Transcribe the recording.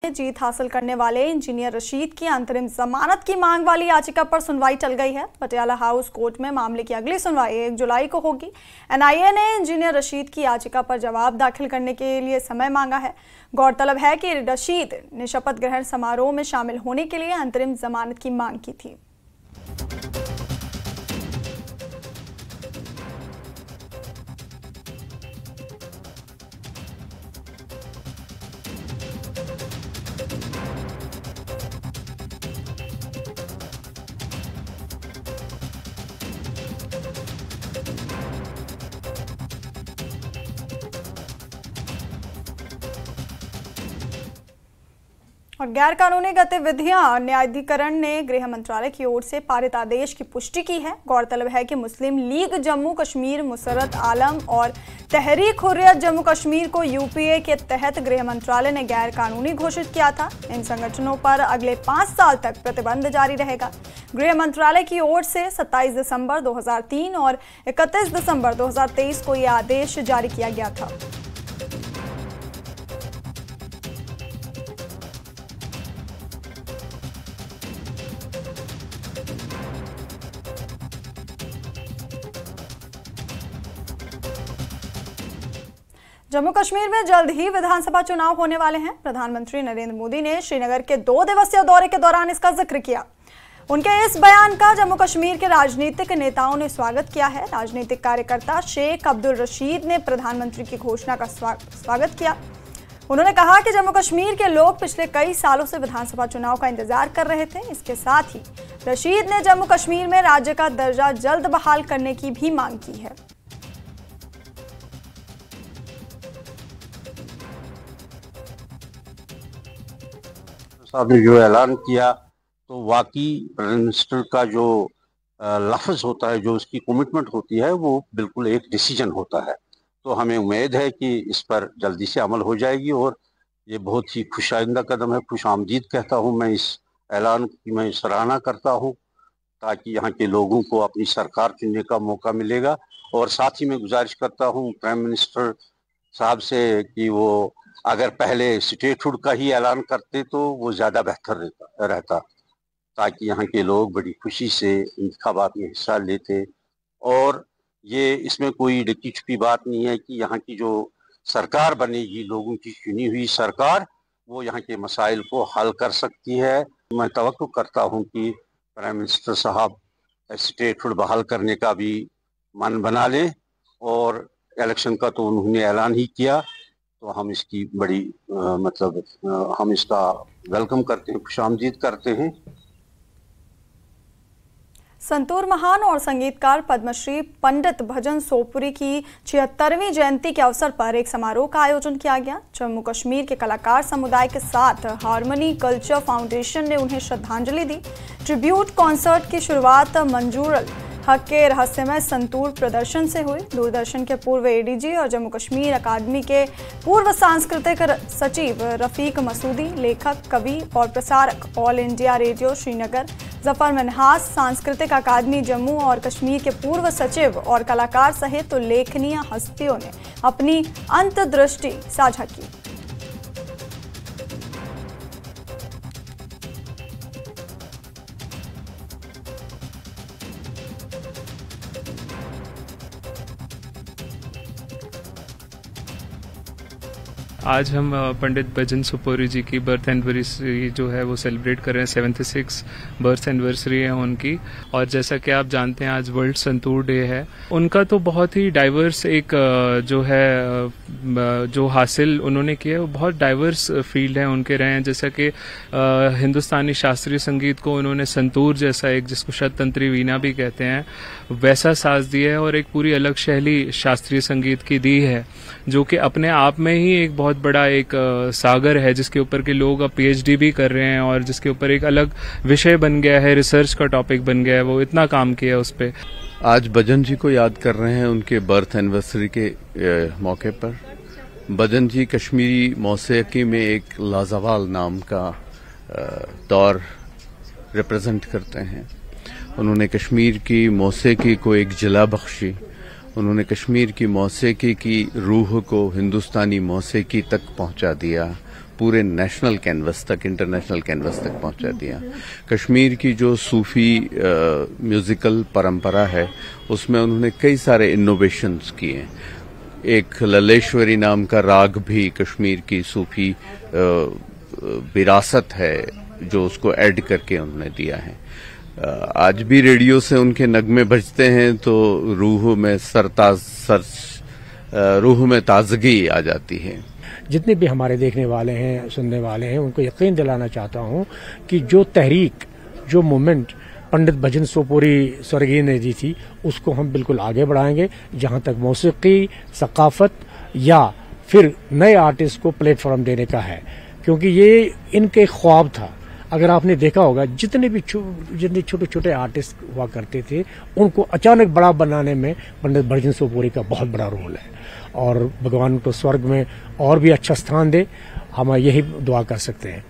जीत हासिल करने वाले इंजीनियर रशीद की अंतरिम जमानत की मांग वाली याचिका पर सुनवाई टल गई है। पटियाला हाउस कोर्ट में मामले की अगली सुनवाई 1 जुलाई को होगी। एनआईए ने इंजीनियर रशीद की याचिका पर जवाब दाखिल करने के लिए समय मांगा है। गौरतलब है कि रशीद ने शपथ ग्रहण समारोह में शामिल होने के लिए अंतरिम जमानत की मांग की थी। और गैर कानूनी गतिविधियां न्यायाधिकरण ने गृह मंत्रालय की ओर से पारित आदेश की पुष्टि की है। गौरतलब है कि मुस्लिम लीग जम्मू कश्मीर, मुसर्रत आलम और तहरीक हुर्रियत जम्मू कश्मीर को यूपीए के तहत गृह मंत्रालय ने गैर कानूनी घोषित किया था। इन संगठनों पर अगले 5 साल तक प्रतिबंध जारी रहेगा। गृह मंत्रालय की ओर से 27 दिसंबर 2003 और 31 दिसंबर 2023 को यह आदेश जारी किया गया था। जम्मू कश्मीर में जल्द ही विधानसभा चुनाव होने वाले हैं। प्रधानमंत्री नरेंद्र मोदी ने श्रीनगर के 2 दिवसीय दौरे के दौरान इसका जिक्र किया। उनके इस बयान का जम्मू कश्मीर के राजनीतिक नेताओं ने स्वागत किया है। राजनीतिक कार्यकर्ता शेख अब्दुल रशीद ने प्रधानमंत्री की घोषणा का स्वागत किया। उन्होंने कहा कि जम्मू कश्मीर के लोग पिछले कई सालों से विधानसभा चुनाव का इंतजार कर रहे थे। इसके साथ ही रशीद ने जम्मू कश्मीर में राज्य का दर्जा जल्द बहाल करने की भी मांग की है। साहब ने जो ऐलान किया तो वाकई प्राइम मिनिस्टर का जो लफ्ज़ होता है, जो उसकी कमिटमेंट होती है, वो बिल्कुल एक डिसीजन होता है। तो हमें उम्मीद है कि इस पर जल्दी से अमल हो जाएगी और ये बहुत ही खुशाइंदा कदम है। खुश आमदीद कहता हूँ मैं इस ऐलान की, मैं सराहना करता हूँ, ताकि यहाँ के लोगों को अपनी सरकार चुनने का मौका मिलेगा। और साथ ही मैं गुजारिश करता हूँ प्राइम मिनिस्टर साहब से कि वो अगर पहले स्टेटहुड का ही ऐलान करते तो वो ज़्यादा बेहतर रहता, ताकि यहाँ के लोग बड़ी खुशी से इंतखाबात में हिस्सा लेते। और ये इसमें कोई ढकी छुपी बात नहीं है कि यहाँ की जो सरकार बनेगी, लोगों की चुनी हुई सरकार, वो यहाँ के मसाइल को हल कर सकती है। मैं तवक्को करता हूँ कि प्राइम मिनिस्टर साहब स्टेटहुड बहाल करने का भी मन बना लें। और इलेक्शन का तो उन्होंने ऐलान ही किया, तो हम इसकी बड़ी हम इसका वेलकम करते हैं, खुशामदीद करते हैं। संतूर महान और संगीतकार पद्मश्री पंडित भजन सोपुरी की 76वीं जयंती के अवसर पर एक समारोह का आयोजन किया गया। जम्मू कश्मीर के कलाकार समुदाय के साथ हार्मनी कल्चर फाउंडेशन ने उन्हें श्रद्धांजलि दी। ट्रिब्यूट कॉन्सर्ट की शुरुआत मंजूरल हक के रहस्यमय संतूर प्रदर्शन से हुई। दूरदर्शन के पूर्व एडीजी और जम्मू कश्मीर अकादमी के पूर्व सांस्कृतिक सचिव रफीक मसूदी, लेखक, कवि और प्रसारक all India radio Srinagar Zafar Manhas, सांस्कृतिक अकादमी जम्मू और कश्मीर के पूर्व सचिव और कलाकार सहित उल्लेखनीय हस्तियों ने अपनी अंतर्दृष्टि साझा की। आज हम पंडित भजन सोपुरी जी की बर्थ एनिवर्सरी जो है वो सेलिब्रेट कर रहे हैं। 76 बर्थ एनिवर्सरी है उनकी। और जैसा कि आप जानते हैं आज वर्ल्ड संतूर डे है। उनका तो बहुत ही डाइवर्स एक जो है जो हासिल उन्होंने किया, वो बहुत डाइवर्स फील्ड है उनके रहे हैं। जैसा कि हिंदुस्तानी शास्त्रीय संगीत को उन्होंने संतूर जैसा एक, जिसको शततंत्री वीणा भी कहते हैं, वैसा साज दिया है और एक पूरी अलग शैली शास्त्रीय संगीत की दी है, जो कि अपने आप में ही एक बहुत बड़ा एक सागर है, जिसके ऊपर के लोग अब पीएचडी भी कर रहे हैं और जिसके ऊपर एक अलग विषय बन गया है, रिसर्च का टॉपिक बन गया है। वो इतना काम किया उस पर। आज भजन जी को याद कर रहे हैं उनके बर्थ एनिवर्सरी के मौके पर। भजन जी कश्मीरी मौसीकी में एक लाजवाल नाम का दौर रिप्रेजेंट करते हैं। उन्होंने कश्मीर की मौसीकी को एक जिला बख्शी। उन्होंने कश्मीर की मौसीकी की रूह को हिंदुस्तानी मौसीकी तक पहुंचा दिया। पूरे नेशनल कैनवस तक, इंटरनेशनल कैनवस तक पहुंचा दिया। कश्मीर की जो सूफी म्यूजिकल परंपरा है उसमें उन्होंने कई सारे इनोवेशंस किए। एक ललेश्वरी नाम का राग भी कश्मीर की सूफी विरासत है जो उसको ऐड करके उन्होंने दिया है। आज भी रेडियो से उनके नगमे बजते हैं तो रूह में ताजगी आ जाती है। जितने भी हमारे देखने वाले हैं, सुनने वाले हैं, उनको यकीन दिलाना चाहता हूं कि जो तहरीक, जो मूवमेंट पंडित भजन सोपोरी स्वर्गीय ने दी थी उसको हम बिल्कुल आगे बढ़ाएंगे। जहां तक मौसीकी, सकाफत या फिर नए आर्टिस्ट को प्लेटफॉर्म देने का है, क्योंकि ये इनके ख्वाब था। अगर आपने देखा होगा जितने छोटे छोटे आर्टिस्ट हुआ करते थे उनको अचानक बड़ा बनाने में पंडित भजन सोपोरी का बहुत बड़ा रोल है, और भगवान को स्वर्ग में और भी अच्छा स्थान दे, हम यही दुआ कर सकते हैं।